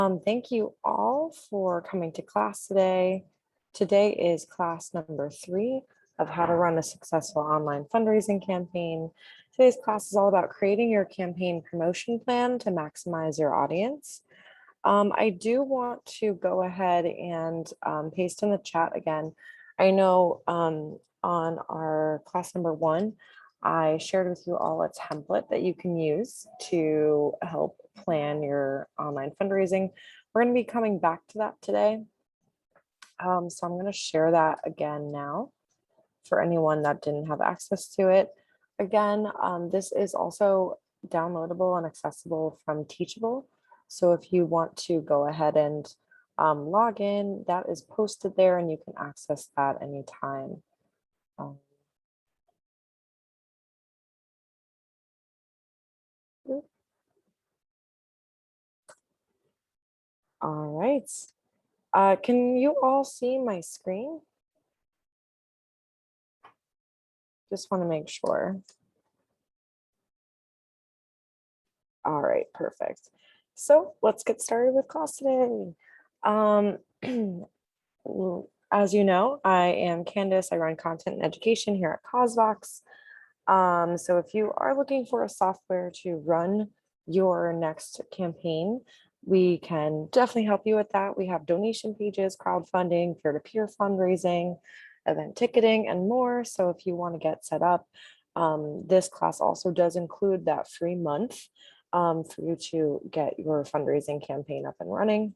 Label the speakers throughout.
Speaker 1: Thank you all for coming to class today. Today is class number 3 of how to run a successful online fundraising campaign. Today's class is all about creating your campaign promotion plan to maximize your audience. I do want to go ahead and paste in the chat again. I know on our class number 1, I shared with you all a template that you can use to help plan your online fundraising. We're going to be coming back to that today. So I'm going to share that again now for anyone that didn't have access to it. Again, this is also downloadable and accessible from Teachable. So if you want to go ahead and log in, that is posted there and you can access that anytime. All right. Can you all see my screen? Just want to make sure. All right, perfect. So let's get started with class today. As you know, I am Candace. I run content and education here at CauseVox. So if you are looking for a software to run your next campaign, we can definitely help you with that. We have donation pages, crowdfunding, peer-to-peer fundraising, event ticketing, and more. So if you want to get set up, this class also does include that free month for you to get your fundraising campaign up and running.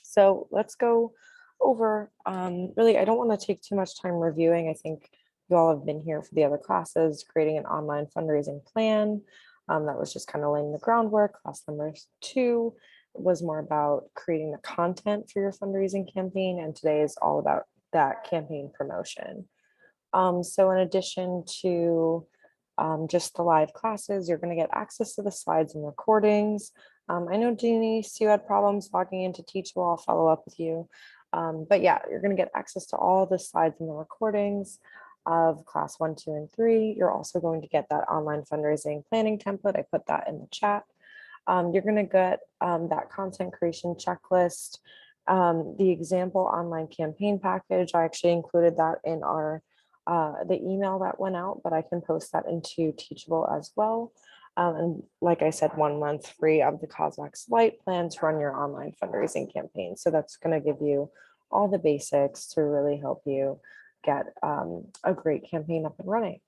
Speaker 1: So let's go over, really, I don't want to take too much time reviewing. I think you all have been here for the other classes, creating an online fundraising plan. That was just kind of laying the groundwork. Class number 2 was more about creating the content for your fundraising campaign. And today is all about that campaign promotion. So in addition to just the live classes, you're going to get access to the slides and recordings. I know Denise, you had problems logging into Teachable. I'll follow up with you. But yeah, you're going to get access to all the slides and the recordings of class 1, 2, and 3. You're also going to get that online fundraising planning template. I put that in the chat. You're going to get that content creation checklist, the example online campaign package. I actually included that in our the email that went out, but I can post that into Teachable as well. And like I said, 1 month free of the CauseVox Lite plan to run your online fundraising campaign. So that's going to give you all the basics to really help you get a great campaign up and running.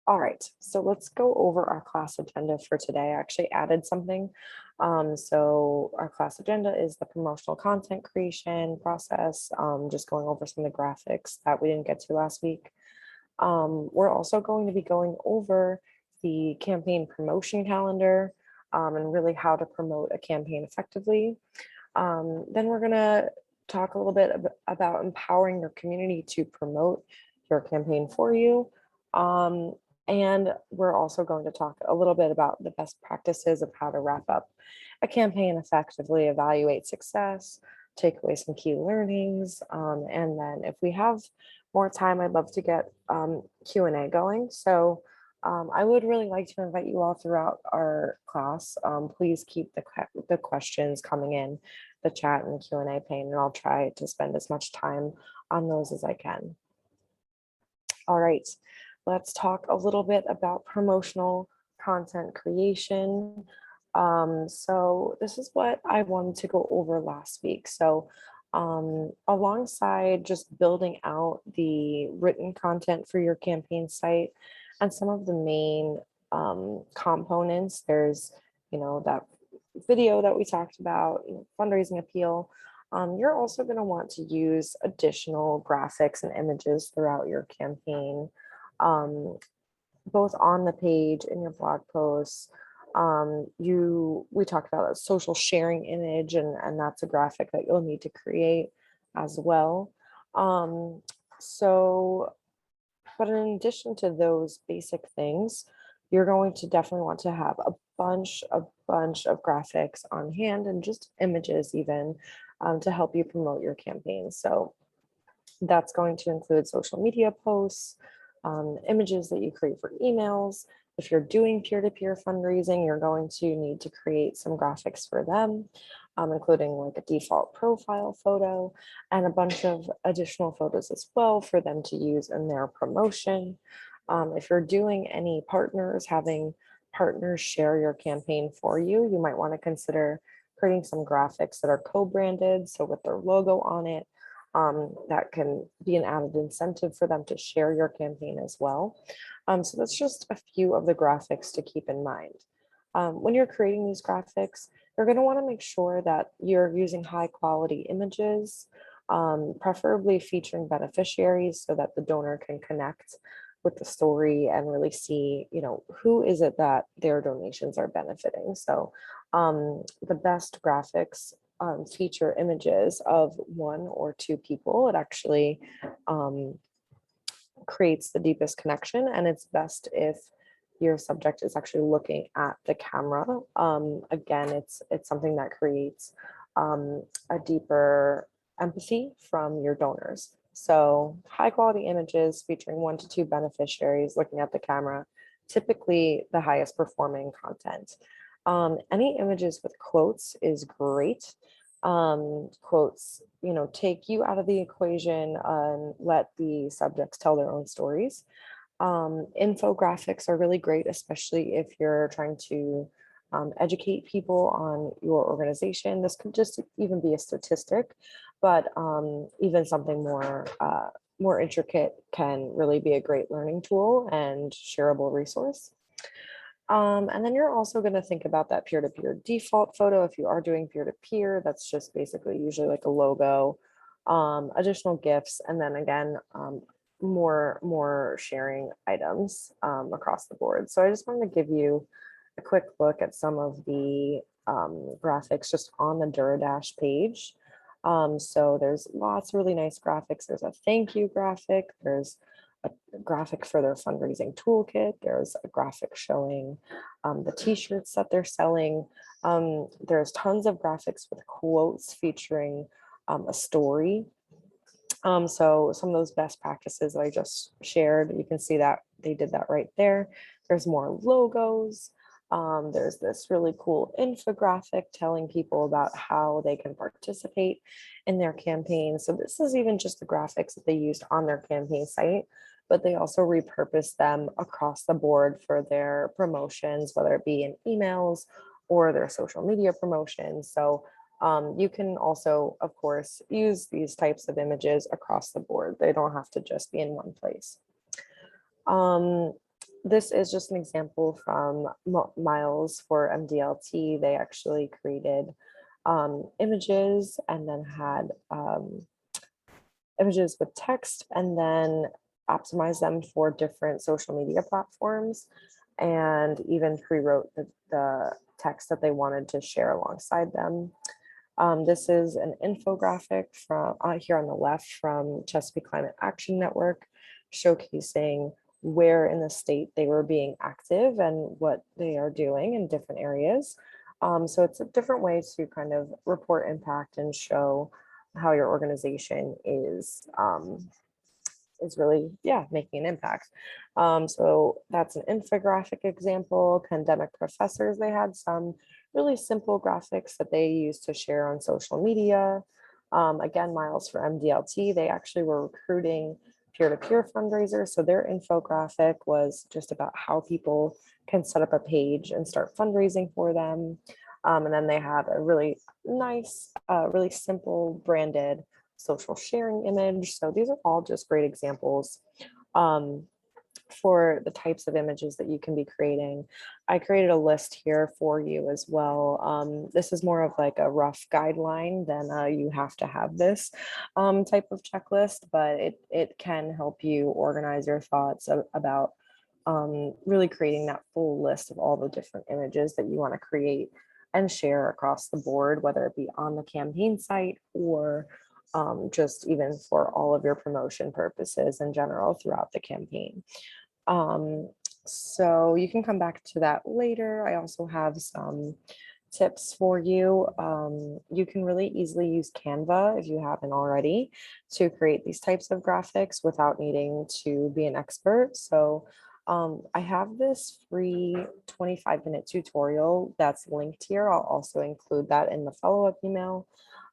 Speaker 1: All right, so let's go over our class agenda for today. I actually added something. So our class agenda is the promotional content creation process, just going over some of the graphics that we didn't get to last week. We're also going to be going over the campaign promotion calendar and really how to promote a campaign effectively. Then we're going to talk a little bit about empowering your community to promote your campaign for you. And we're also going to talk a little bit about the best practices of how to wrap up a campaign effectively, evaluate success, take away some key learnings. And then if we have more time, I'd love to get Q&A going. So I would really like to invite you all throughout our class. Please keep the questions coming in the chat and Q&A pane, and I'll try to spend as much time on those as I can. All right, let's talk a little bit about promotional content creation. So this is what I wanted to go over last week. So alongside just building out the written content for your campaign site and some of the main components, there's, that video that we talked about, fundraising appeal. You're also going to want to use additional graphics and images throughout your campaign, both on the page, in your blog posts. We talked about a social sharing image, and that's a graphic that you'll need to create as well. But in addition to those basic things, you're going to definitely want to have a bunch of graphics on hand and just images even to help you promote your campaign. So that's going to include social media posts, images that you create for emails, If you're doing peer-to-peer fundraising, you're going to need to create some graphics for them, including like a default profile photo and a bunch of additional photos as well for them to use in their promotion. If you're doing any partners, having partners share your campaign for you, you might want to consider creating some graphics that are co-branded, so with their logo on it. That can be an added incentive for them to share your campaign as well. So that's just a few of the graphics to keep in mind. When you're creating these graphics, you're going to want to make sure that you're using high quality images, preferably featuring beneficiaries so that the donor can connect with the story and really see, who is it that their donations are benefiting. So the best graphics feature images of one or two people. It actually creates the deepest connection, and it's best if your subject is actually looking at the camera. Again, it's something that creates a deeper empathy from your donors. So high quality images featuring 1 to 2 beneficiaries looking at the camera, typically the highest performing content. Any images with quotes is great. Quotes, take you out of the equation and let the subjects tell their own stories. Infographics are really great, especially if you're trying to educate people on your organization. This could just even be a statistic, but even something more intricate can really be a great learning tool and shareable resource. And then you're also going to think about that peer-to-peer default photo. If you are doing peer-to-peer, that's just basically usually like a logo, additional gifts, and then again, more sharing items across the board. So I just wanted to give you a quick look at some of the graphics just on the Duradash page. So there's lots of really nice graphics. There's a thank you graphic. There's a graphic for their fundraising toolkit. There's a graphic showing the t-shirts that they're selling. There's tons of graphics with quotes featuring a story. So some of those best practices that I just shared, you can see that they did that right there. There's more logos. There's this really cool infographic telling people about how they can participate in their campaign. So this is even just the graphics that they used on their campaign site, but they also repurpose them across the board for their promotions, whether it be in emails or their social media promotions. So you can also, of course, use these types of images across the board. They don't have to just be in one place. This is just an example from Miles for MDLT. They actually created images and then had images with text and then optimize them for different social media platforms and even pre-wrote the text that they wanted to share alongside them. This is an infographic from here on the left from Chesapeake Climate Action Network, showcasing where in the state they were being active and what they are doing in different areas. So it's a different way to kind of report impact and show how your organization is really, making an impact. So that's an infographic example. Pandemic Professors, they had some really simple graphics that they used to share on social media. Again, Miles for MDLT, they actually were recruiting peer-to-peer fundraisers. So their infographic was just about how people can set up a page and start fundraising for them. And then they had a really nice, really simple branded social sharing image. So these are all just great examples for the types of images that you can be creating. I created a list here for you as well. This is more of like a rough guideline than you have to have this type of checklist, but it can help you organize your thoughts about really creating that full list of all the different images that you want to create and share across the board, whether it be on the campaign site or just even for all of your promotion purposes in general throughout the campaign. So you can come back to that later. I also have some tips for you. You can really easily use Canva if you haven't already to create these types of graphics without needing to be an expert. So I have this free 25-minute tutorial that's linked here. I'll also include that in the follow-up email.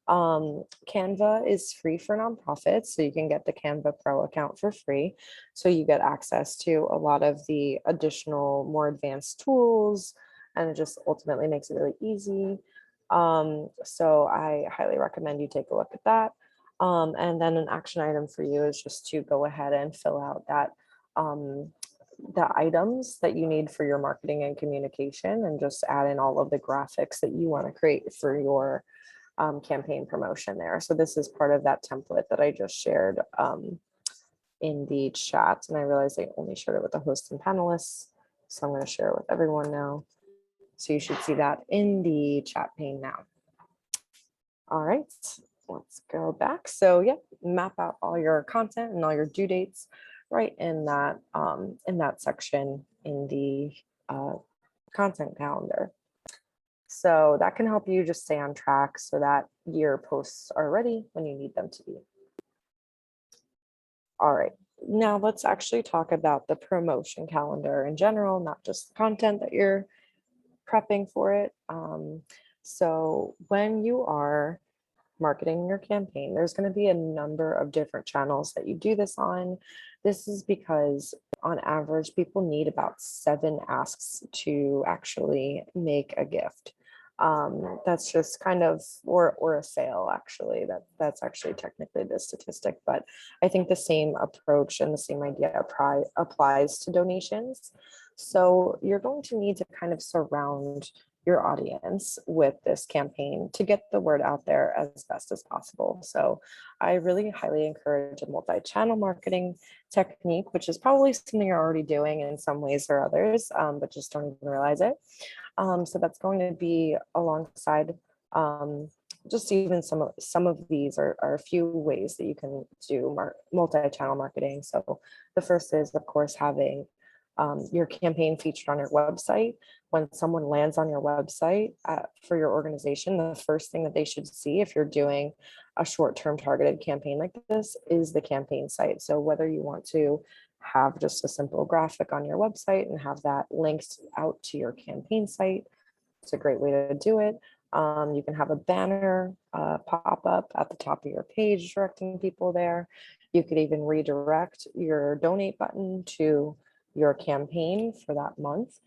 Speaker 1: Canva is free for nonprofits, so you can get the Canva Pro account for free. So you get access to a lot of the additional, more advanced tools, and it just ultimately makes it really easy. So I highly recommend you take a look at that. And then an action item for you is just to go ahead and fill out that the items that you need for your marketing and communication, and just add in all of the graphics that you want to create for your campaign promotion there. So this is part of that template that I just shared in the chat. And I realized I only shared it with the hosts and panelists. So I'm going to share it with everyone now. So you should see that in the chat pane now. All right, let's go back. So yeah, map out all your content and all your due dates right in that section in the content calendar. So that can help you just stay on track so that your posts are ready when you need them to be. All right, now let's actually talk about the promotion calendar in general, not just the content that you're prepping for it. So when you are marketing your campaign, there's going to be a number of different channels that you do this on. This is because on average, people need about 7 asks to actually make a gift. That's just kind of, or a sale actually, that's actually technically the statistic, but I think the same approach and the same idea applies to donations. So you're going to need to kind of surround your audience with this campaign to get the word out there as best as possible. So I really highly encourage a multi-channel marketing technique, which is probably something you're already doing in some ways or others, but just don't even realize it. So that's going to be alongside just even some of these are a few ways that you can do multi-channel marketing. So the first is, of course, having your campaign featured on your website. When someone lands on your website for your organization, the first thing that they should see if you're doing a short-term targeted campaign like this is the campaign site. So whether you want to have just a simple graphic on your website and have that linked out to your campaign site, it's a great way to do it. You can have a banner pop up at the top of your page directing people there. You could even redirect your donate button to your campaign for that month,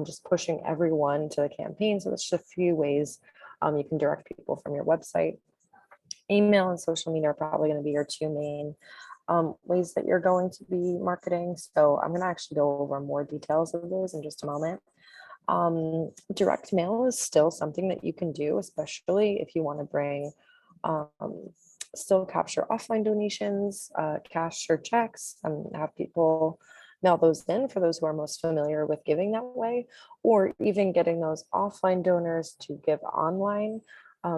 Speaker 1: just pushing everyone to the campaign. So that's just a few ways you can direct people from your website. Email and social media are probably going to be your 2 main ways that you're going to be marketing. So I'm going to actually go over more details of those in just a moment. Direct mail is still something that you can do, especially if you want to bring still capture offline donations, cash or checks, and have people mail those in for those who are most familiar with giving that way, or even getting those offline donors to give online.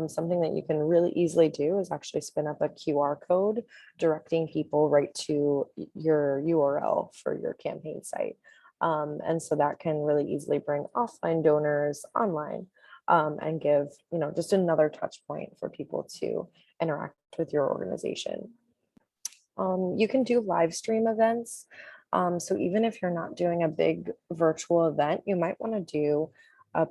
Speaker 1: Something that you can really easily do is actually spin up a QR code directing people right to your URL for your campaign site. And so that can really easily bring offline donors online and give, just another touch point for people to interact with your organization. You can do live stream events. So even if you're not doing a big virtual event, you might want to do a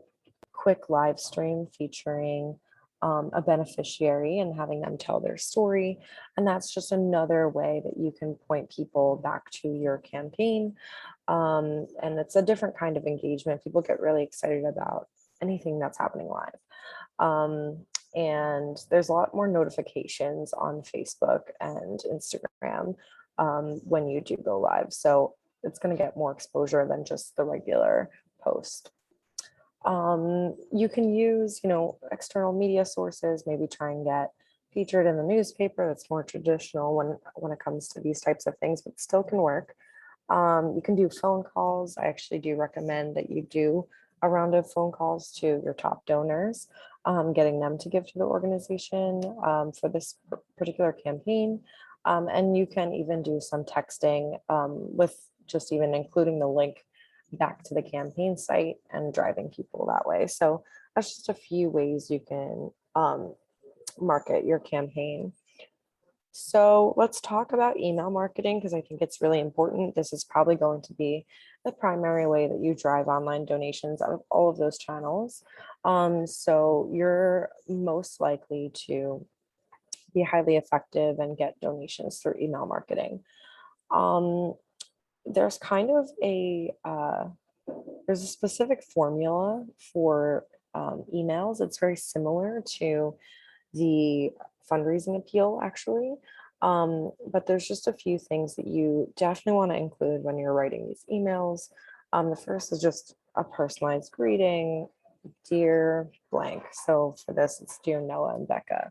Speaker 1: quick live stream featuring a beneficiary and having them tell their story. And that's just another way that you can point people back to your campaign. And it's a different kind of engagement. People get really excited about anything that's happening live. And there's a lot more notifications on Facebook and Instagram when you do go live. So it's going to get more exposure than just the regular post. You can use, external media sources, maybe try and get featured in the newspaper. That's more traditional when it comes to these types of things, but still can work. You can do phone calls. I actually do recommend that you do a round of phone calls to your top donors, getting them to give to the organization for this particular campaign. And you can even do some texting with just even including the link back to the campaign site and driving people that way. So that's just a few ways you can market your campaign. So let's talk about email marketing, because I think it's really important. This is probably going to be the primary way that you drive online donations out of all of those channels. So you're most likely to be highly effective and get donations through email marketing. Um, there's kind of there's a specific formula for emails. It's very similar to the fundraising appeal, actually. But there's just a few things that you definitely want to include when you're writing these emails. The first is just a personalized greeting, dear blank. So for this, it's dear Noah and Becca.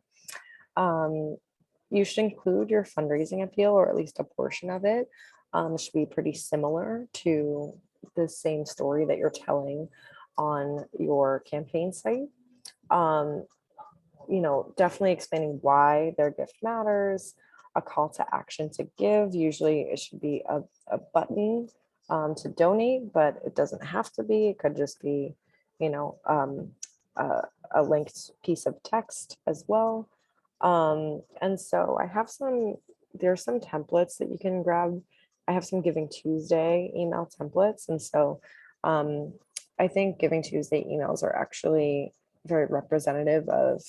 Speaker 1: Um, you should include your fundraising appeal, or at least a portion of it. It should be pretty similar to the same story that you're telling on your campaign site. Um, definitely explaining why their gift matters, a call to action to give. Usually it should be a button to donate, but it doesn't have to be. It could just be, you know, um, a, a linked piece of text as well. And so there's some templates that you can grab. I have some Giving Tuesday email templates. And so um, I think Giving Tuesday emails are actually very representative of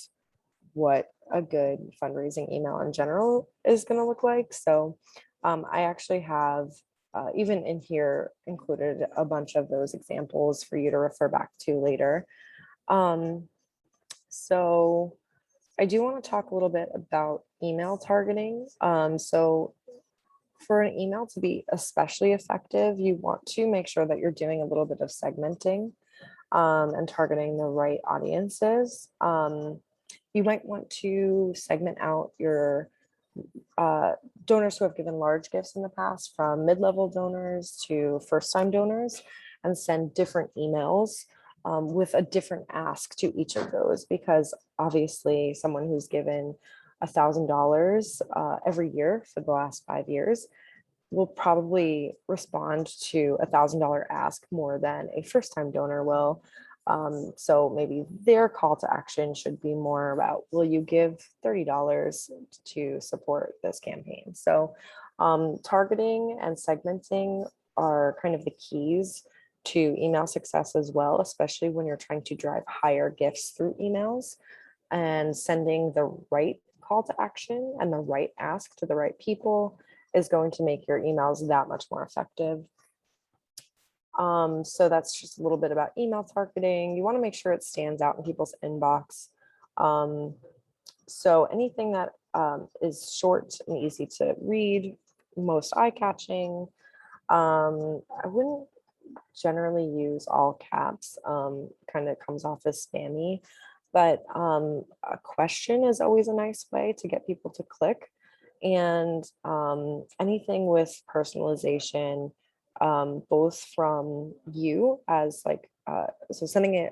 Speaker 1: what a good fundraising email in general is going to look like. So I actually have even in here included a bunch of those examples for you to refer back to later. Um, so I do want to talk a little bit about email targeting. So for an email to be especially effective, you want to make sure that you're doing a little bit of segmenting and targeting the right audiences. You might want to segment out your uh, donors who have given large gifts in the past, from mid-level donors to first-time donors, and send different emails with a different ask to each of those, because obviously someone who's given $1,000 every year for the last 5 years will probably respond to $1,000 ask more than a first-time donor will. So maybe their call to action should be more about, will you give $30 to support this campaign? So targeting and segmenting are kind of the keys to email success as well, especially when you're trying to drive higher gifts through emails, and sending the right call to action and the right ask to the right people is going to make your emails that much more effective. So that's just a little bit about email targeting. You want to make sure it stands out in people's inbox. So anything that is short and easy to read, most eye-catching. I wouldn't generally use all caps, kind of comes off as spammy, but a question is always a nice way to get people to click. And anything with personalization, both from you as like, so sending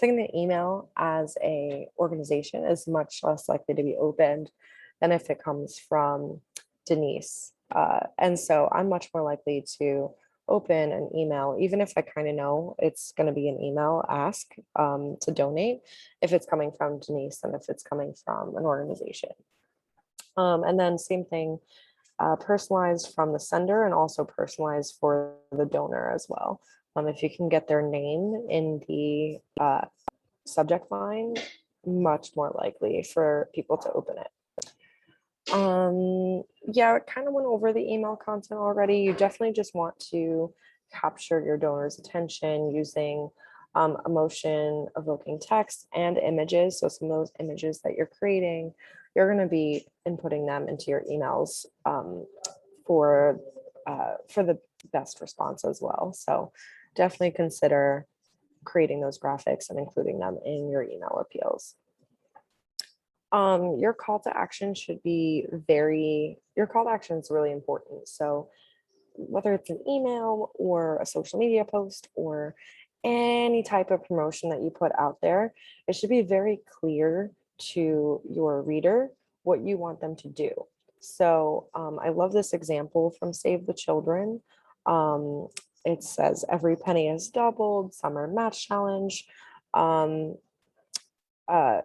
Speaker 1: the email as a organization is much less likely to be opened than if it comes from Denise. And so I'm much more likely to open an email, even if I kind of know it's going to be an email ask to donate, if it's coming from Denise than if it's coming from an organization. And then same thing, personalized from the sender and also personalized for the donor as well. If you can get their name in the subject line, much more likely for people to open it. Yeah, I kind of went over the email content already. You definitely just want to capture your donor's attention using emotion evoking text and images. So some of those images that you're creating, you're going to be inputting them into your emails for the best response as well. So definitely consider creating those graphics and including them in your email appeals. Your call to action your call to action is really important. So whether it's an email or a social media post or any type of promotion that you put out there, it should be very clear to your reader what you want them to do. So I love this example from Save the Children. It says every penny is doubled, summer match challenge. Um, uh,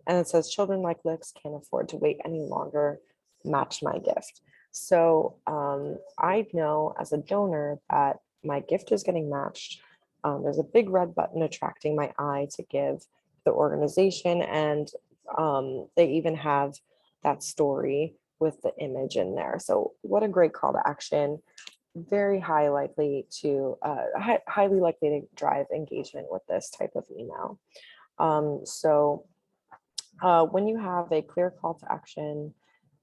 Speaker 1: and it says children like licks can't afford to wait any longer, match my gift. So I know as a donor that my gift is getting matched. There's a big red button attracting my eye to give the organization, and they even have that story with the image in there. So what a great call to action. Very highly likely to drive engagement with this type of email. When you have a clear call to action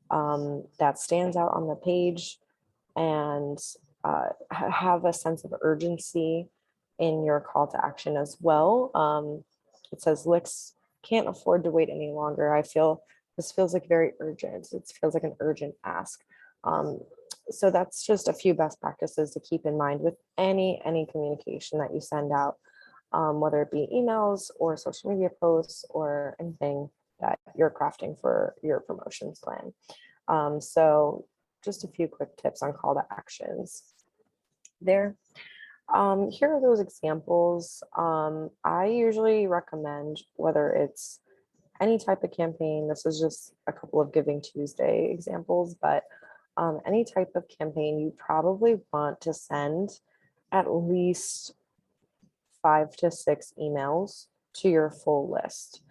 Speaker 1: that stands out on the page, and have a sense of urgency in your call to action as well. It says Licks can't afford to wait any longer. This feels like very urgent. It feels like an urgent ask. So that's just a few best practices to keep in mind with any communication that you send out, whether it be emails or social media posts or anything that you're crafting for your promotions plan. So just a few quick tips on call to actions there. Here are those examples. I usually recommend, whether it's any type of campaign, this is just a couple of Giving Tuesday examples, but any type of campaign, you probably want to send at least 5 to 6 emails to your full list.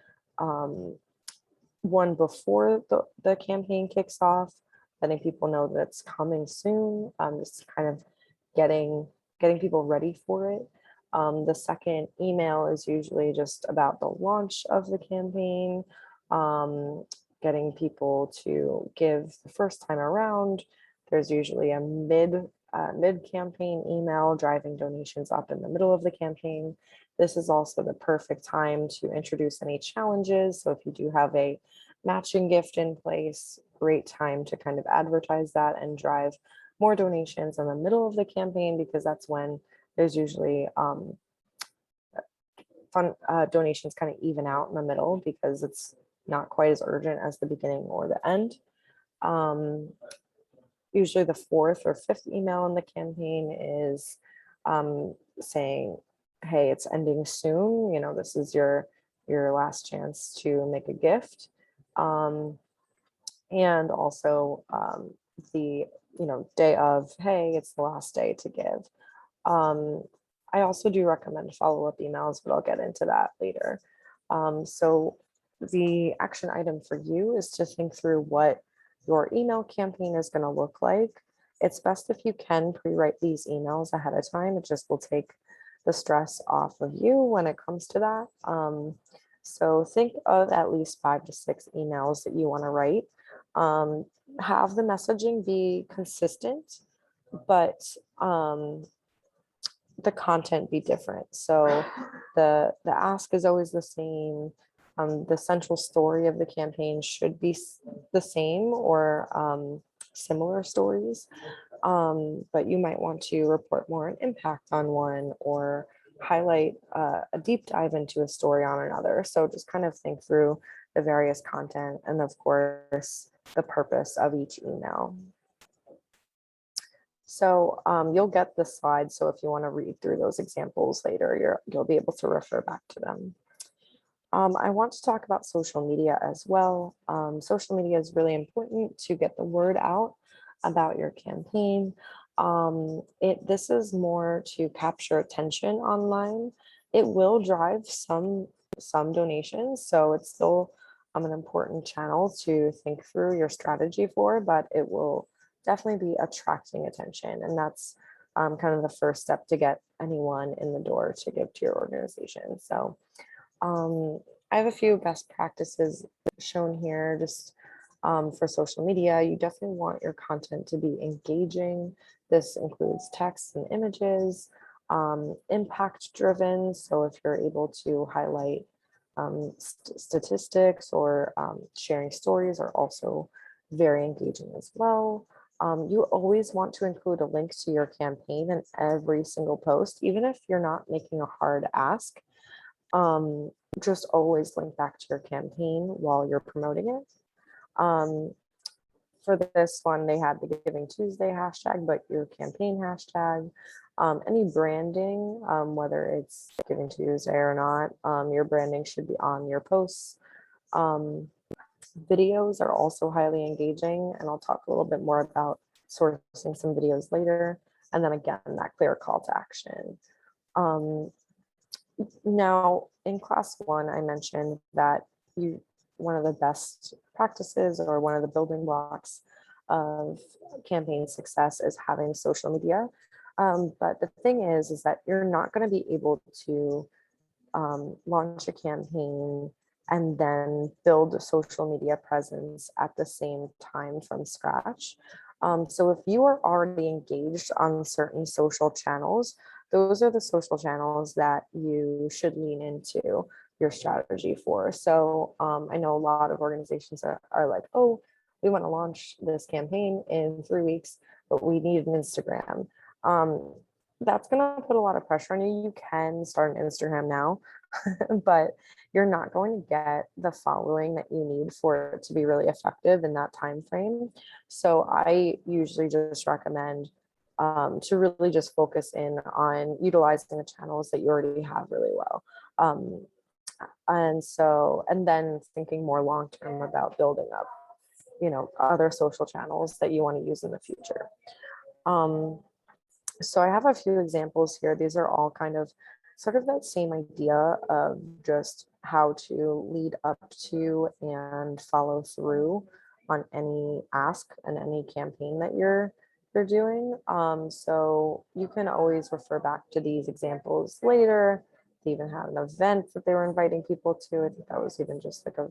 Speaker 1: One before the campaign kicks off, letting people know that it's coming soon, just kind of getting people ready for it. The second email is usually just about the launch of the campaign, getting people to give the first time around. There's usually a mid-campaign email driving donations up in the middle of the campaign. This is also the perfect time to introduce any challenges. So if you do have a matching gift in place, great time to kind of advertise that and drive more donations in the middle of the campaign, because that's when there's usually donations kind of even out in the middle, because it's not quite as urgent as the beginning or the end. Usually the 4th or 5th email in the campaign is saying, hey, it's ending soon. This is your last chance to make a gift. And also the day of, hey, it's the last day to give. I also do recommend follow-up emails, but I'll get into that later. So the action item for you is to think through what your email campaign is going to look like. It's best if you can pre-write these emails ahead of time. It just will take the stress off of you when it comes to that. So think of at least 5 to 6 emails that you want to write. Have the messaging be consistent, but the content be different. So the ask is always the same. The central story of the campaign should be the same or similar stories. But you might want to report more an impact on one, or highlight a deep dive into a story on another. So just kind of think through the various content and, of course, the purpose of each email. So you'll get the slides. So if you want to read through those examples later, you'll be able to refer back to them. I want to talk about social media as well. Social media is really important to get the word out about your campaign. This is more to capture attention online. It will drive some donations, so it's still an important channel to think through your strategy for, but it will definitely be attracting attention, and that's kind of the first step to get anyone in the door to give to your organization. So I have a few best practices shown here just for social media. You definitely want your content to be engaging. This includes text and images, impact driven. So if you're able to highlight statistics or sharing stories are also very engaging as well. You always want to include a link to your campaign in every single post, even if you're not making a hard ask. Just always link back to your campaign while you're promoting it. For this one, they had the Giving Tuesday hashtag, but your campaign hashtag. Any branding, whether it's Giving Tuesday or not, your branding should be on your posts. Videos are also highly engaging, and I'll talk a little bit more about sourcing some videos later. And then again, that clear call to action. Um, Now, in class one, I mentioned that one of the best practices or one of the building blocks of campaign success is having social media. But the thing is that you're not going to be able to launch a campaign and then build a social media presence at the same time from scratch. So if you are already engaged on certain social channels, those are the social channels that you should lean into your strategy for. So I know a lot of organizations are like, oh, we want to launch this campaign in 3 weeks, but we need an Instagram. Um, that's going to put a lot of pressure on you. You can start an Instagram now, but you're not going to get the following that you need for it to be really effective in that time frame. So I usually just recommend to really just focus in on utilizing the channels that you already have really well. And then thinking more long term about building up, other social channels that you want to use in the future. So I have a few examples here. These are all kind of sort of that same idea of just how to lead up to and follow through on any ask and any campaign that you're doing. So you can always refer back to these examples later. They even had an event that they were inviting people to. I think that was even just like a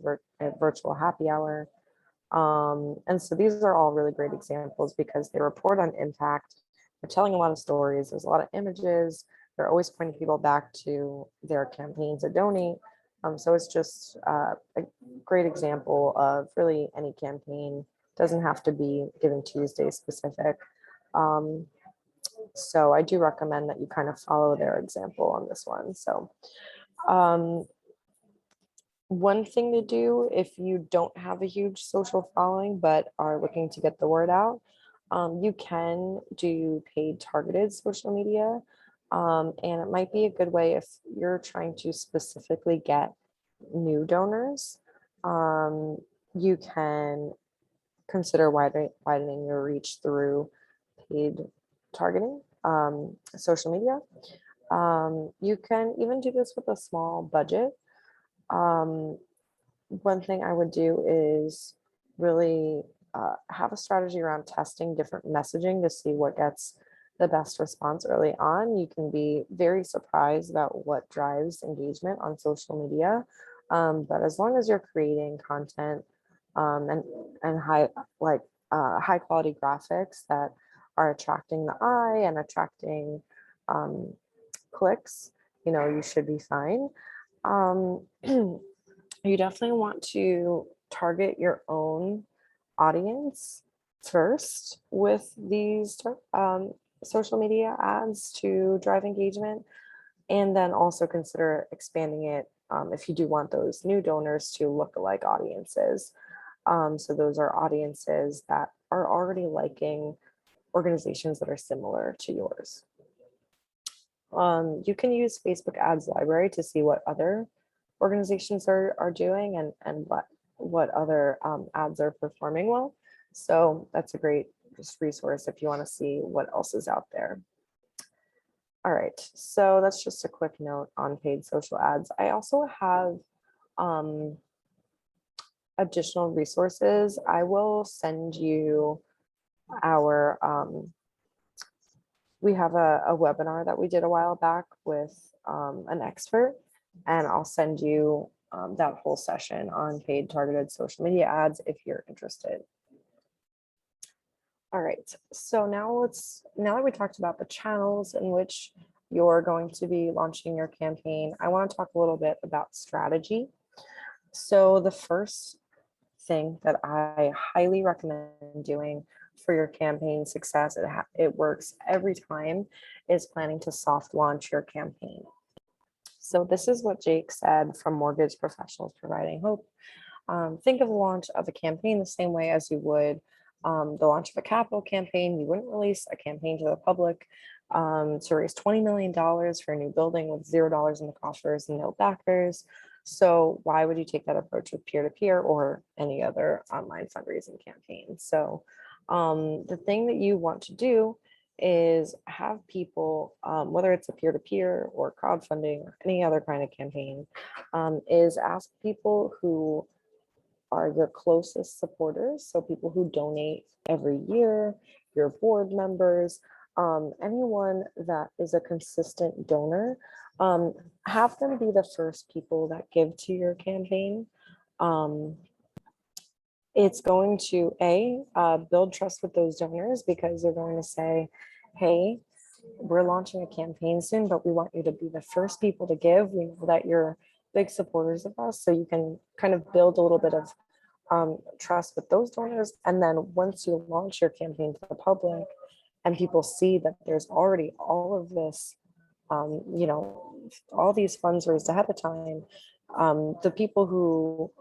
Speaker 1: virtual happy hour. And so these are all really great examples because they report on impact. They're telling a lot of stories. There's a lot of images. They're always pointing people back to their campaign to donate. So it's just a great example of really any campaign. Doesn't have to be Giving Tuesday specific. So I do recommend that you kind of follow their example on this one. So um, one thing to do if you don't have a huge social following but are looking to get the word out, you can do paid targeted social media. And it might be a good way if you're trying to specifically get new donors. You can consider widening your reach through paid targeting, social media. You can even do this with a small budget. Um, One thing I would do is really have a strategy around testing different messaging to see what gets the best response early on. You can be very surprised about what drives engagement on social media. But as long as you're creating content and high quality graphics that are attracting the eye and attracting um, clicks, you should be fine. Um, you definitely want to target your own audience first with these social media ads to drive engagement, and then also consider expanding it if you do want those new donors to look-alike audiences. So those are audiences that are already liking organizations that are similar to yours. You can use Facebook ads library to see what other organizations are doing and what other ads are performing well. So that's a great just resource if you want to see what else is out there. All right, so that's just a quick note on paid social ads. I also have um, additional resources. I will send you our we have a webinar that we did a while back with an expert, and I'll send you that whole session on paid targeted social media ads if you're interested. All right, so now that we talked about the channels in which you're going to be launching your campaign, I want to talk a little bit about strategy. So the first thing that I highly recommend doing for your campaign success, it works every time, is planning to soft launch your campaign. So this is what Jake said from Mortgage Professionals Providing Hope. Think of the launch of a campaign the same way as you would the launch of a capital campaign. You wouldn't release a campaign to the public to raise $20 million for a new building with $0 in the coffers and no backers. So why would you take that approach with peer-to-peer or any other online fundraising campaign? So the thing that you want to do is have people, whether it's a peer-to-peer or crowdfunding or any other kind of campaign, is ask people who are your closest supporters. So people who donate every year, your board members, anyone that is a consistent donor, um, have them be the first people that give to your campaign. Um, it's going to build trust with those donors because they're going to say, hey, we're launching a campaign soon, but we want you to be the first people to give. We know that you're big supporters of us, so you can kind of build a little bit of trust with those donors. And then once you launch your campaign to the public and people see that there's already all of this, all these funds raised ahead of time, the people who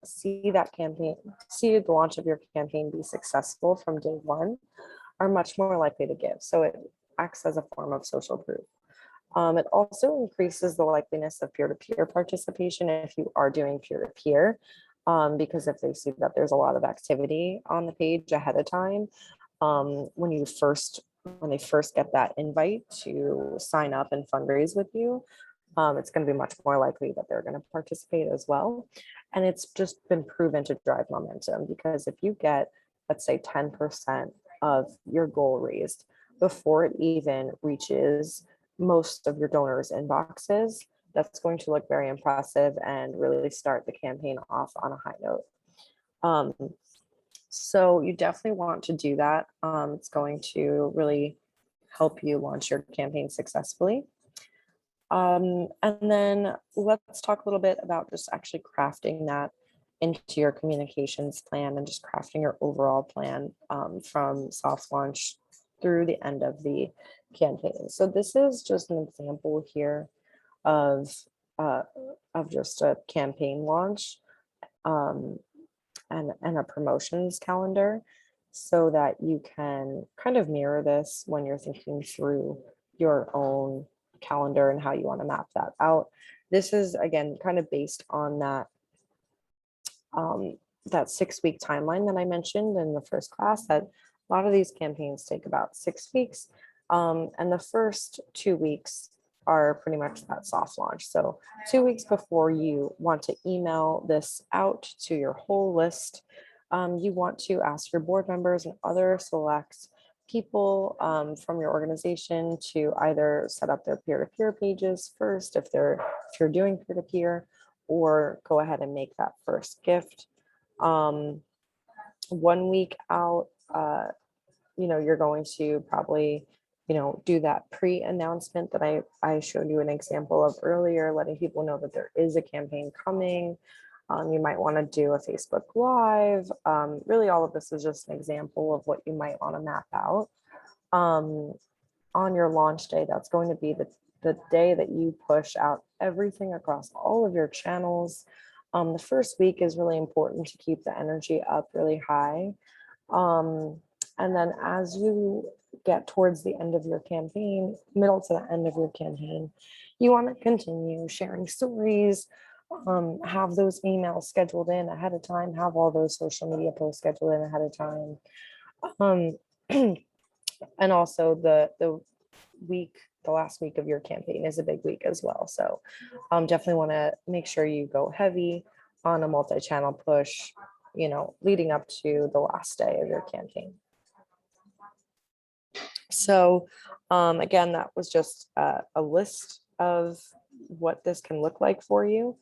Speaker 1: see that campaign, see the launch of your campaign be successful from day one, are much more likely to give. So it acts as a form of social proof. It also increases the likeliness of peer-to-peer participation if you are doing peer-to-peer, because if they see that there's a lot of activity on the page ahead of time, when they first get that invite to sign up and fundraise with you, it's going to be much more likely that they're going to participate as well. And it's just been proven to drive momentum because if you get, let's say, 10% of your goal raised before it even reaches most of your donors' inboxes, that's going to look very impressive and really start the campaign off on a high note. So you definitely want to do that. It's going to really help you launch your campaign successfully. And then let's talk a little bit about just actually crafting that into your communications plan and just crafting your overall plan from soft launch through the end of the campaign. So this is just an example here of just a campaign launch and a promotions calendar so that you can kind of mirror this when you're thinking through your own calendar and how you want to map that out. This is again kind of based on that 6-week timeline that I mentioned in the first class, that a lot of these campaigns take about 6 weeks. And the first 2 weeks are pretty much that soft launch. So 2 weeks before you want to email this out to your whole list, you want to ask your board members and other select people from your organization to either set up their peer-to-peer pages first if you're doing peer-to-peer, or go ahead and make that first gift. 1 week out, you're going to probably, do that pre-announcement that I showed you an example of earlier, letting people know that there is a campaign coming. You might want to do a Facebook Live. Really, all of this is just an example of what you might want to map out. On your launch day, that's going to be the day that you push out everything across all of your channels. The first week is really important to keep the energy up really high. And then as you get towards the end of your campaign, middle to the end of your campaign, you want to continue sharing stories, have those emails scheduled in ahead of time, have all those social media posts scheduled in ahead of time. And also the last week of your campaign is a big week as well. So definitely want to make sure you go heavy on a multi-channel push, leading up to the last day of your campaign. So again, that was just a list of what this can look like for you.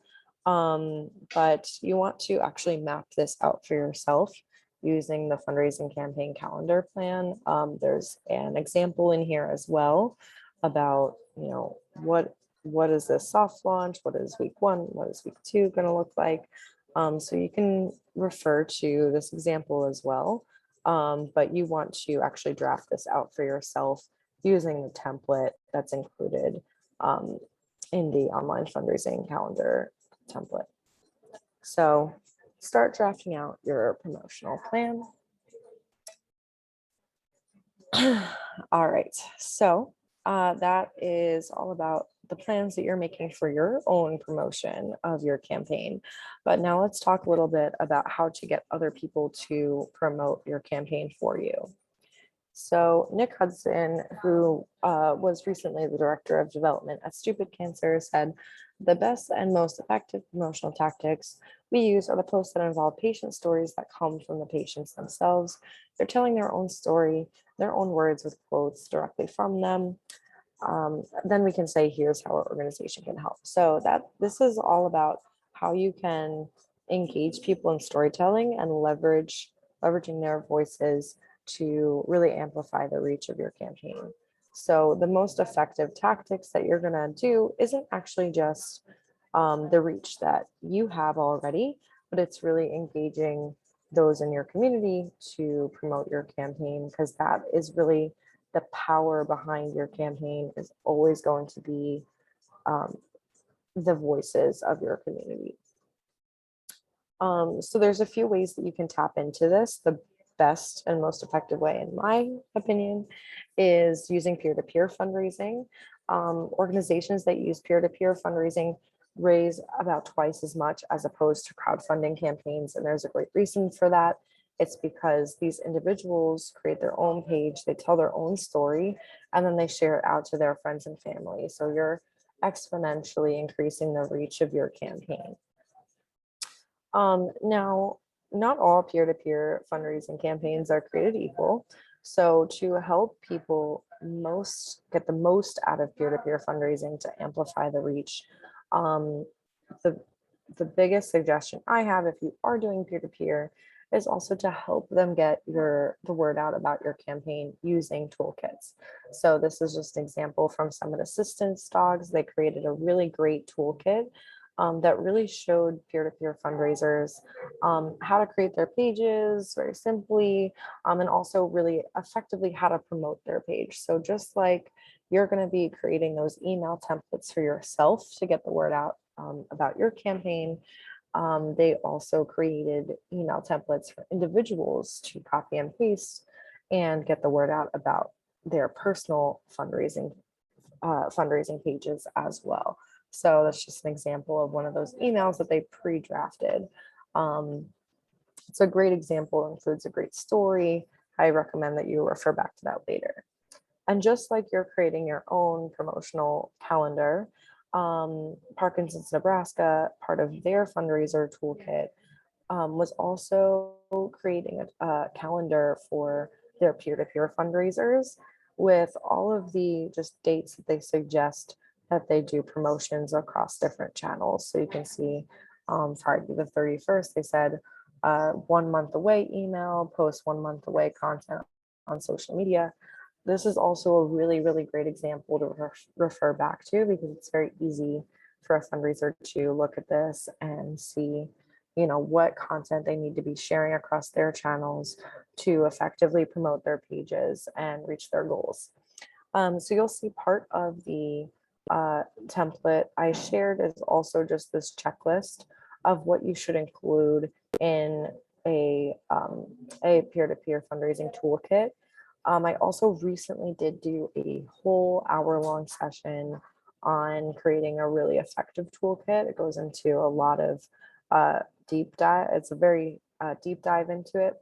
Speaker 1: But you want to actually map this out for yourself using the fundraising campaign calendar plan. There's an example in here as well about, what is this soft launch? What is week 1? What is week 2 going to look like? So you can refer to this example as well. But you want to actually draft this out for yourself using the template that's included in the online fundraising calendar template. So start drafting out your promotional plan. All right, so that is all about the plans that you're making for your own promotion of your campaign. But now let's talk a little bit about how to get other people to promote your campaign for you. So Nick Hudson, who was recently the director of development at Stupid Cancer, said the best and most effective promotional tactics we use are the posts that involve patient stories that come from the patients themselves. They're telling their own story, their own words with quotes directly from them. Then we can say, here's how our organization can help. So that this is all about how you can engage people in storytelling and leveraging their voices to really amplify the reach of your campaign. So the most effective tactics that you're gonna do isn't actually just the reach that you have already, but it's really engaging those in your community to promote your campaign, because that is really the power behind your campaign is always going to be um, the voices of your community. So there's a few ways that you can tap into this. The best and most effective way, in my opinion, is using peer-to-peer fundraising. Organizations that use peer-to-peer fundraising raise about twice as much as opposed to crowdfunding campaigns. And there's a great reason for that. It's because these individuals create their own page, they tell their own story, and then they share it out to their friends and family. So you're exponentially increasing the reach of your campaign. Now, not all peer-to-peer fundraising campaigns are created equal. So to help people get the most out of peer-to-peer fundraising to amplify the reach, um, the the biggest suggestion I have if you are doing peer-to-peer is also to help them get the word out about your campaign using toolkits. So this is just an example from Summit Assistance Dogs. They created a really great toolkit that really showed peer-to-peer fundraisers how to create their pages very simply, and also really effectively how to promote their page. So just like you're going to be creating those email templates for yourself to get the word out about your campaign, they also created email templates for individuals to copy and paste and get the word out about their personal fundraising pages as well. So that's just an example of one of those emails that they pre-drafted. Um, it's a great example, includes a great story. I recommend that you refer back to that later. And just like you're creating your own promotional calendar, Parkinson's Nebraska, part of their fundraiser toolkit, was also creating a calendar for their peer-to-peer fundraisers with all of the just dates that they suggest that they do promotions across different channels. So you can see Friday the 31st, they said 1 month away email, post 1 month away content on social media. This is also a really, really great example to refer back to, because it's very easy for a fundraiser to look at this and see, what content they need to be sharing across their channels to effectively promote their pages and reach their goals. So you'll see part of the template I shared is also just this checklist of what you should include in a peer-to-peer fundraising toolkit. I also recently did do a whole hour-long session on creating a really effective toolkit. It goes into a lot of deep dive. It's a very deep dive into it.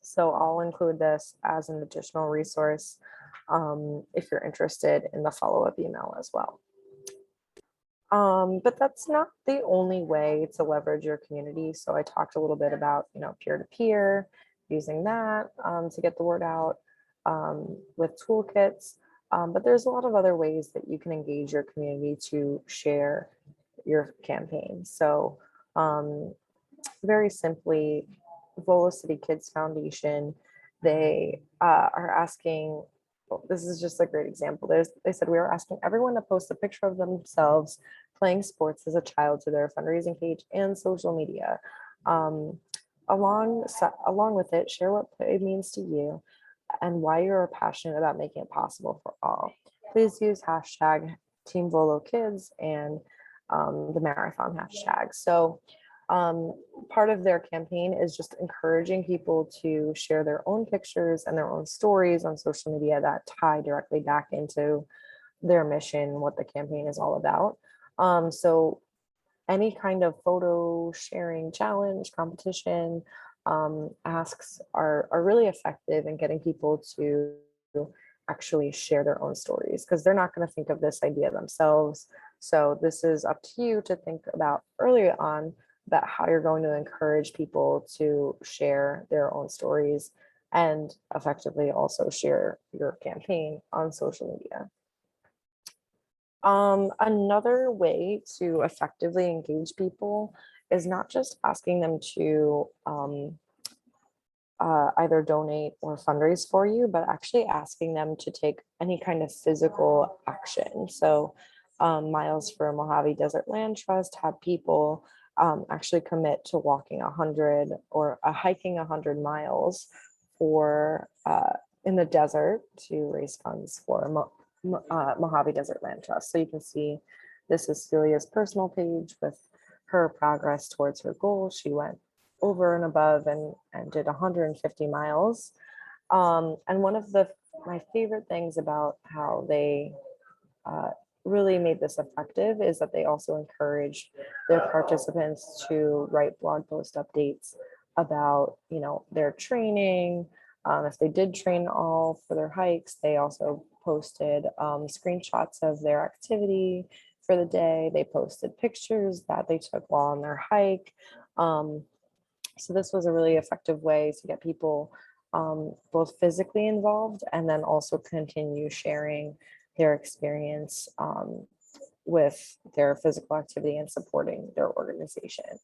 Speaker 1: So I'll include this as an additional resource if you're interested in the follow-up email as well. But that's not the only way to leverage your community. So I talked a little bit about, peer-to-peer, using that to get the word out with toolkits. But there's a lot of other ways that you can engage your community to share your campaign. So very simply, Volo City Kids Foundation, they are asking, this is just a great example. They said, we are asking everyone to post a picture of themselves playing sports as a child to their fundraising page and social media. Along with it, share what play means to you and why you're passionate about making it possible for all. Please use hashtag Team Volo Kids and the marathon hashtag. So part of their campaign is just encouraging people to share their own pictures and their own stories on social media that tie directly back into their mission, what the campaign is all about. So any kind of photo sharing challenge, competition, asks are really effective in getting people to actually share their own stories because they're not going to think of this idea themselves. So this is up to you to think about early on about how you're going to encourage people to share their own stories and effectively also share your campaign on social media. Another way to effectively engage people is not just asking them to either donate or fundraise for you, but actually asking them to take any kind of physical action. So, Miles for Mojave Desert Land Trust had people actually commit to walking 100 or hiking 100 miles for in the desert to raise funds for Mojave Desert Land Trust. So you can see this is Celia's personal page with her progress towards her goal. She went over and above and did 150 miles. And one of my favorite things about how they uh, really made this effective is that they also encouraged their participants to write blog post updates about, their training. If they did train all for their hikes, they also posted screenshots of their activity for the day. They posted pictures that they took while on their hike. So this was a really effective way to get people both physically involved and then also continue sharing their experience with their physical activity and supporting their organization.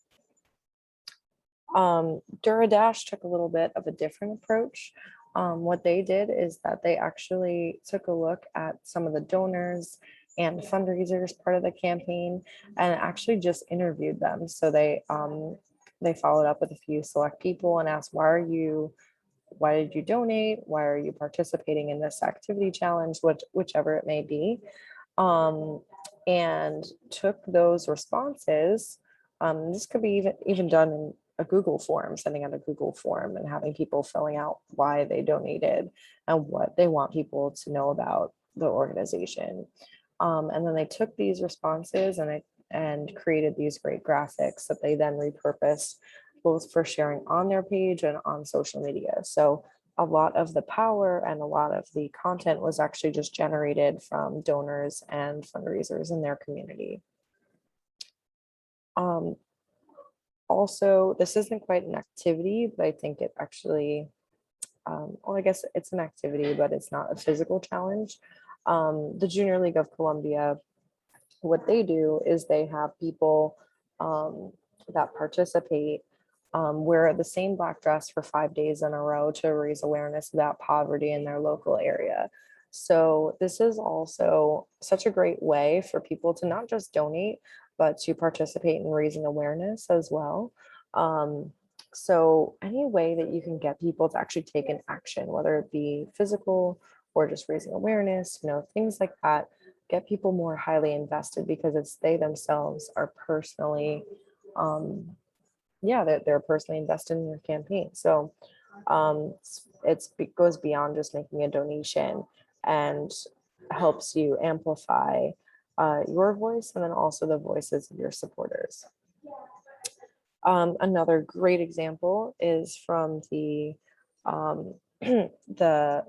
Speaker 1: Duradash took a little bit of a different approach. What they did is that they actually took a look at some of the donors and fundraisers part of the campaign and actually just interviewed them. So they followed up with a few select people and asked, why did you donate? Why are you participating in this activity challenge, whichever it may be? And took those responses. This could be even done in a Google form, sending out a Google form and having people filling out why they donated and what they want people to know about the organization. And then they took these responses and created these great graphics that they then repurposed both for sharing on their page and on social media. So a lot of the power and a lot of the content was actually just generated from donors and fundraisers in their community. Also, this isn't quite an activity, but I think it actually, well, I guess it's an activity, but it's not a physical challenge. The Junior League of Columbia, what they do is they have people that participate wear the same black dress for 5 days in a row to raise awareness about poverty in their local area. So this is also such a great way for people to not just donate, but to participate in raising awareness as well. So any way that you can get people to actually take an action, whether it be physical or just raising awareness, things like that, get people more highly invested because it's they themselves are personally they're personally invested in your campaign. So it goes beyond just making a donation and helps you amplify your voice and then also the voices of your supporters. Another great example is from the the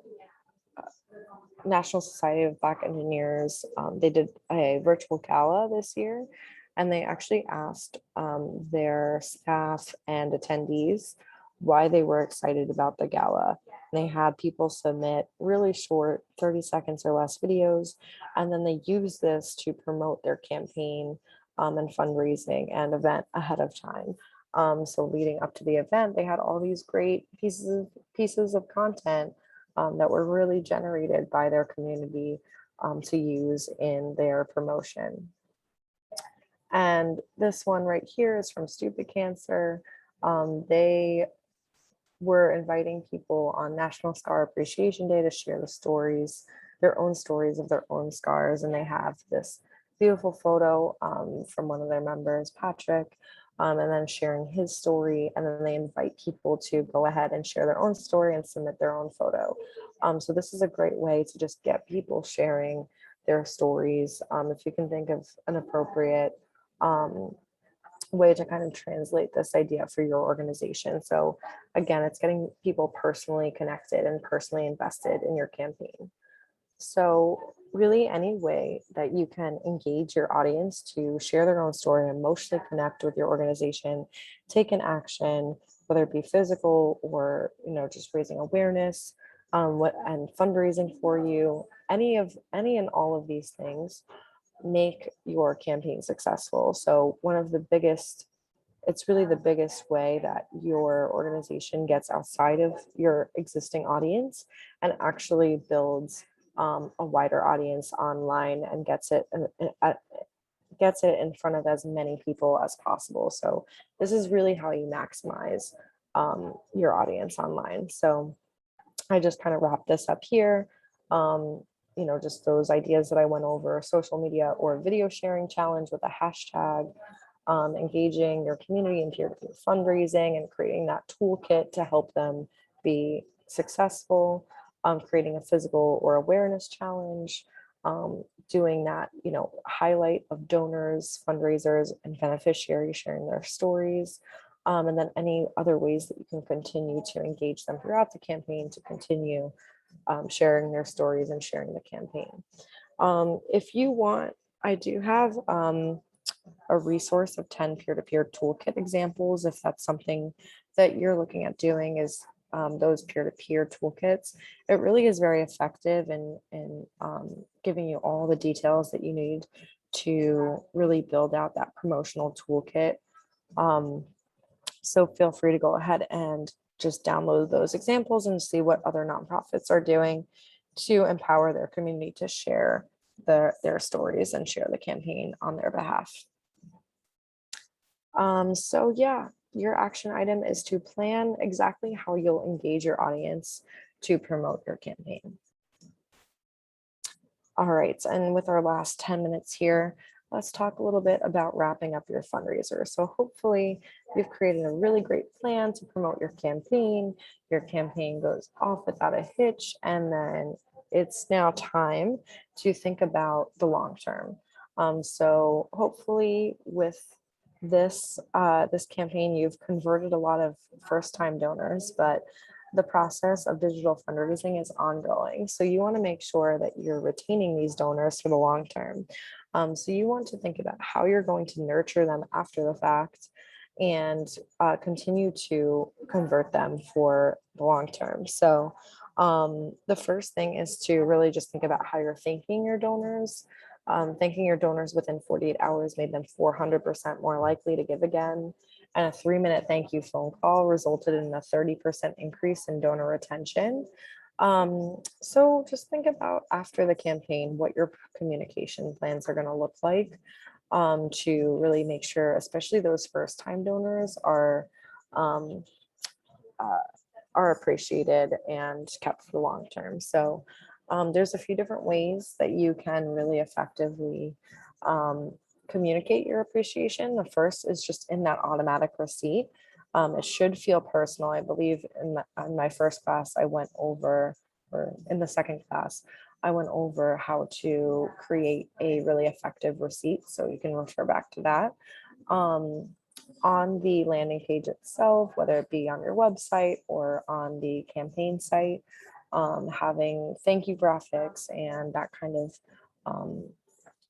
Speaker 1: National Society of Black Engineers. They did a virtual gala this year, and they actually asked their staff and attendees why they were excited about the gala. They had people submit really short 30 seconds or less videos, and then they used this to promote their campaign and fundraising and event ahead of time. So leading up to the event, they had all these great pieces of content that were really generated by their community to use in their promotion. And this one right here is from Stupid Cancer. They were inviting people on National Scar Appreciation Day to share their own stories of their own scars. And they have this beautiful photo from one of their members, Patrick, and then sharing his story. And then they invite people to go ahead and share their own story and submit their own photo. So this is a great way to just get people sharing their stories. If you can think of an appropriate way to kind of translate this idea for your organization. So again, it's getting people personally connected and personally invested in your campaign. So really any way that you can engage your audience to share their own story, emotionally connect with your organization, take an action, whether it be physical or, just raising awareness, what and fundraising for you, any and all of these things make your campaign successful. So one of the biggest, it's really the biggest way that your organization gets outside of your existing audience and actually builds a wider audience online and gets it in front of as many people as possible. So this is really how you maximize your audience online. So I just kind of wrap this up here. Just those ideas that I went over: social media or video sharing challenge with a hashtag, engaging your community in peer-to-peer fundraising and creating that toolkit to help them be successful, creating a physical or awareness challenge, doing that, highlight of donors, fundraisers, and beneficiaries sharing their stories. And then any other ways that you can continue to engage them throughout the campaign to continue sharing their stories and sharing the campaign. If you want, I do have a resource of 10 peer-to-peer toolkit examples. If that's something that you're looking at doing, is those peer-to-peer toolkits. It really is very effective in giving you all the details that you need to really build out that promotional toolkit. So feel free to go ahead and just download those examples and see what other nonprofits are doing to empower their community to share their stories and share the campaign on their behalf. So yeah, your action item is to plan exactly how you'll engage your audience to promote your campaign. All right, and with our last 10 minutes here, let's talk a little bit about wrapping up your fundraiser. So hopefully you've created a really great plan to promote your campaign. Your campaign goes off without a hitch, and then it's now time to think about the long term. So hopefully with this campaign, you've converted a lot of first-time donors, but the process of digital fundraising is ongoing. So you want to make sure that you're retaining these donors for the long term. So you want to think about how you're going to nurture them after the fact and continue to convert them for the long term. So the first thing is to really just think about how you're thanking your donors. Thanking your donors within 48 hours made them 400% more likely to give again. And a 3-minute thank you phone call resulted in a 30% increase in donor retention. So just think about after the campaign what your communication plans are going to look like, to really make sure, especially those first-time donors, um, are appreciated and kept for the long term. So there's a few different ways that you can really effectively communicate your appreciation. The first is just in that automatic receipt. It should feel personal. I believe in my first class, I went over, or in the second class, I went over how to create a really effective receipt. So you can refer back to that. On the landing page itself, whether it be on your website or on the campaign site, having thank you graphics and that kind of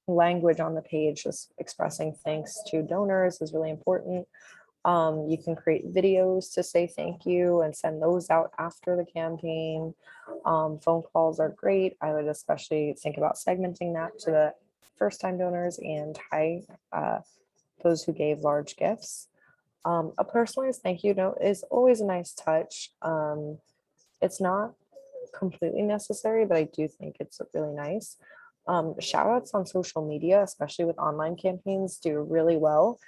Speaker 1: language on the page, just expressing thanks to donors, is really important. You can create videos to say thank you and send those out after the campaign. Phone calls are great. I would especially think about segmenting that to the first-time donors and those who gave large gifts. A personalized thank you note is always a nice touch. It's not completely necessary, but I do think it's really nice. Shout outs on social media, especially with online campaigns, do really well.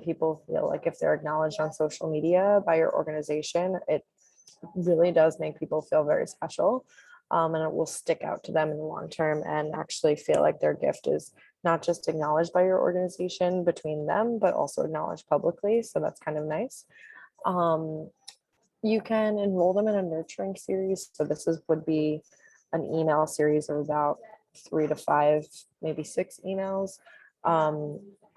Speaker 1: People feel like if they're acknowledged on social media by your organization, it really does make people feel very special. And it will stick out to them in the long term and actually feel like their gift is not just acknowledged by your organization between them, but also acknowledged publicly. So that's kind of nice. You can enroll them in a nurturing series. So this would be an email series of about 3 to 5, maybe 6 emails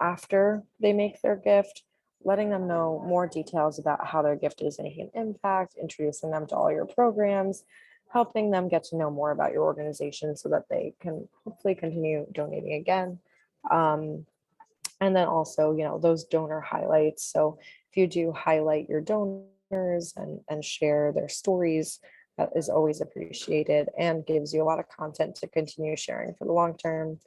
Speaker 1: after they make their gift, letting them know more details about how their gift is making an impact, introducing them to all your programs, helping them get to know more about your organization so that they can hopefully continue donating again. Um, and then also, those donor highlights. So if you do highlight your donors and share their stories, that is always appreciated and gives you a lot of content to continue sharing for the long term.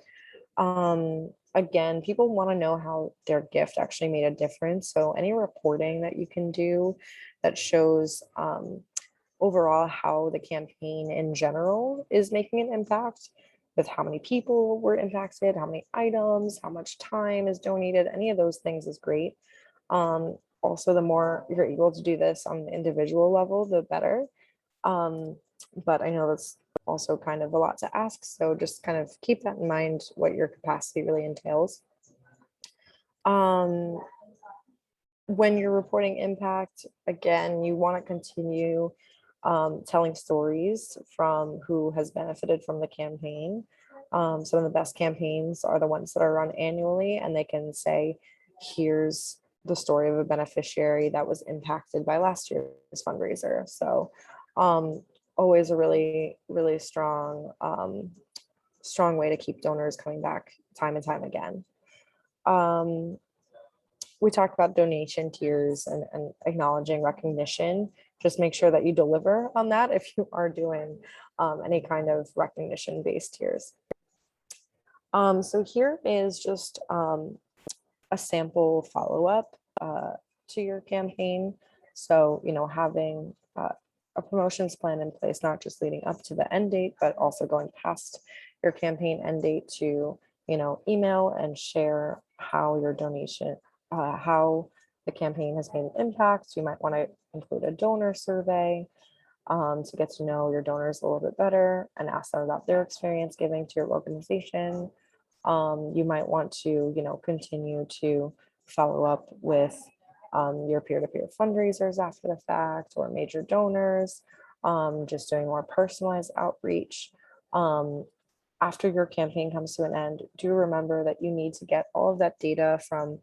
Speaker 1: Again, people want to know how their gift actually made a difference. So any reporting that you can do that shows overall how the campaign in general is making an impact, with how many people were impacted, how many items, how much time is donated, any of those things is great. Also, the more you're able to do this on the individual level, the better. Um, but I know that's also kind of a lot to ask. So just kind of keep that in mind, what your capacity really entails. Um, when you're reporting impact, again, you want to continue telling stories from who has benefited from the campaign. Some of the best campaigns are the ones that are run annually, and they can say, here's the story of a beneficiary that was impacted by last year's fundraiser. So um, always a really, really strong way to keep donors coming back time and time again. Um, we talked about donation tiers and acknowledging recognition. Just make sure that you deliver on that if you are doing any kind of recognition based tiers. So here is just a sample follow-up to your campaign. So, having a promotions plan in place, not just leading up to the end date, but also going past your campaign end date to, email and share how your donation, how the campaign has made an impact. You might want to include a donor survey to get to know your donors a little bit better and ask them about their experience giving to your organization. You might want to, continue to follow up with your peer-to-peer fundraisers after the fact or major donors, just doing more personalized outreach. After your campaign comes to an end, do remember that you need to get all of that data from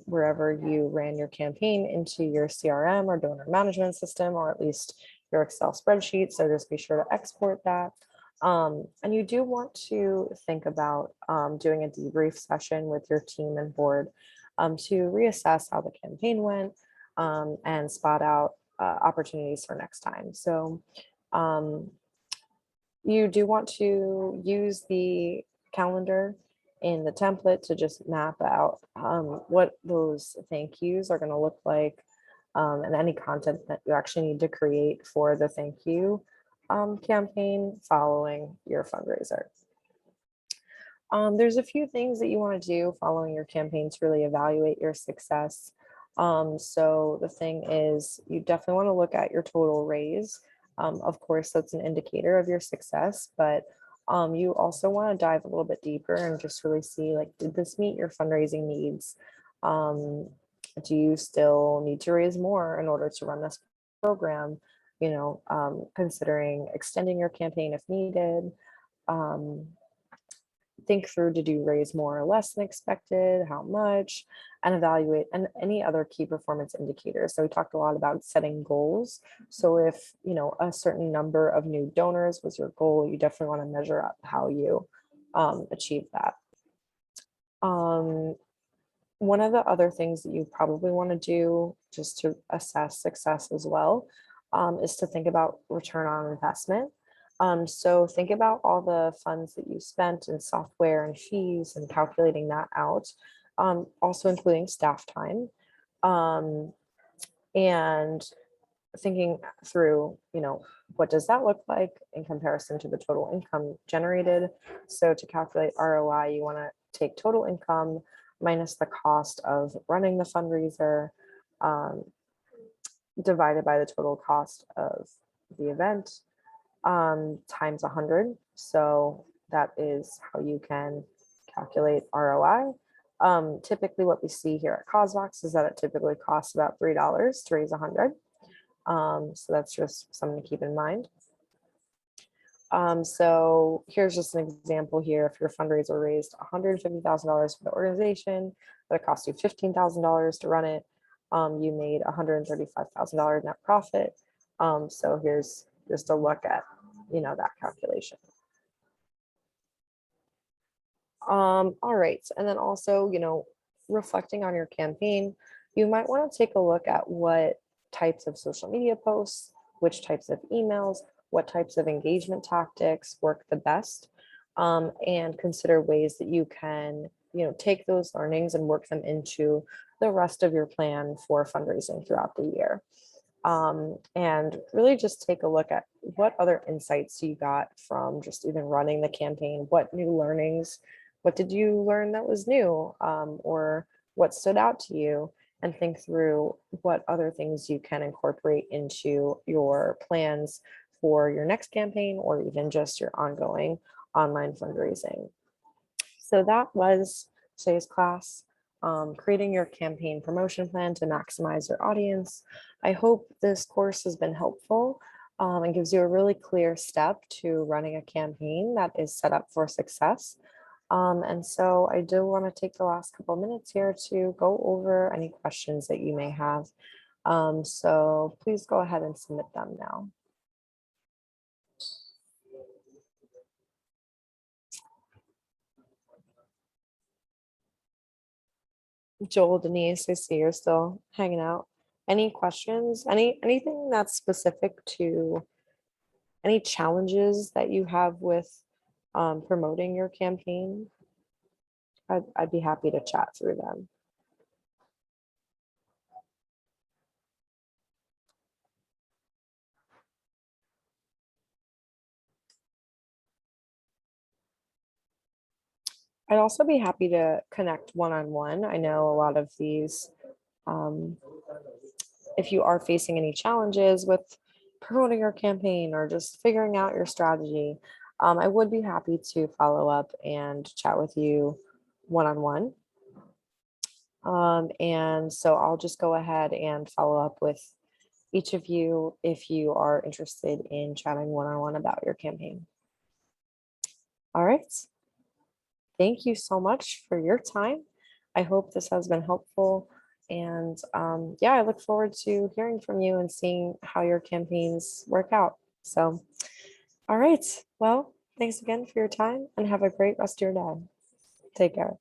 Speaker 1: wherever you ran your campaign into your CRM or donor management system, or at least your Excel spreadsheet. So just be sure to export that. And you do want to think about doing a debrief session with your team and board to reassess how the campaign went and spot out opportunities for next time. So you do want to use the calendar in the template to just map out what those thank yous are going to look like, and any content that you actually need to create for the thank you campaign following your fundraiser. There's a few things that you want to do following your campaign to really evaluate your success. So the thing is, you definitely want to look at your total raise. Of course, that's an indicator of your success, but you also want to dive a little bit deeper and just really see, like, did this meet your fundraising needs? Do you still need to raise more in order to run this program? Considering extending your campaign if needed. Think through, did you raise more or less than expected, how much, and evaluate and any other key performance indicators. So we talked a lot about setting goals. So if a certain number of new donors was your goal, you definitely want to measure up how you achieve that. One of the other things that you probably want to do just to assess success as well is to think about return on investment. So think about all the funds that you spent in software and fees and calculating that out, also including staff time, and thinking through, what does that look like in comparison to the total income generated. So to calculate ROI, you want to take total income minus the cost of running the fundraiser, divided by the total cost of the event, times 100. So that is how you can calculate ROI. Typically what we see here at CauseVox is that it typically costs about $3 to raise 100. So that's just something to keep in mind. So here's just an example here. If your fundraiser raised $150,000 for the organization, but it cost you $15,000 to run it, you made $135,000 net profit. So here's just a look at, that calculation. All right. And then also, reflecting on your campaign, you might want to take a look at what types of social media posts, which types of emails, what types of engagement tactics work the best, and consider ways that you can, take those learnings and work them into the rest of your plan for fundraising throughout the year. And really just take a look at what other insights you got from just even running the campaign. What new learnings, what did you learn that was new, or what stood out to you, and think through what other things you can incorporate into your plans for your next campaign or even just your ongoing online fundraising. So that was today's class, creating your campaign promotion plan to maximize your audience. I hope this course has been helpful and gives you a really clear step to running a campaign that is set up for success. And so I do want to take the last couple of minutes here to go over any questions that you may have. So please go ahead and submit them now. Joel, Denise, I see you're still hanging out. Any questions? Anything that's specific to any challenges that you have with promoting your campaign? I'd be happy to chat through them. I'd also be happy to connect one-on-one. I know a lot of these, if you are facing any challenges with promoting your campaign or just figuring out your strategy, I would be happy to follow up and chat with you one-on-one. And so I'll just go ahead and follow up with each of you if you are interested in chatting one-on-one about your campaign. All right. Thank you so much for your time. I hope this has been helpful. And yeah, I look forward to hearing from you and seeing how your campaigns work out. So, all right. Well, thanks again for your time and have a great rest of your day. Take care.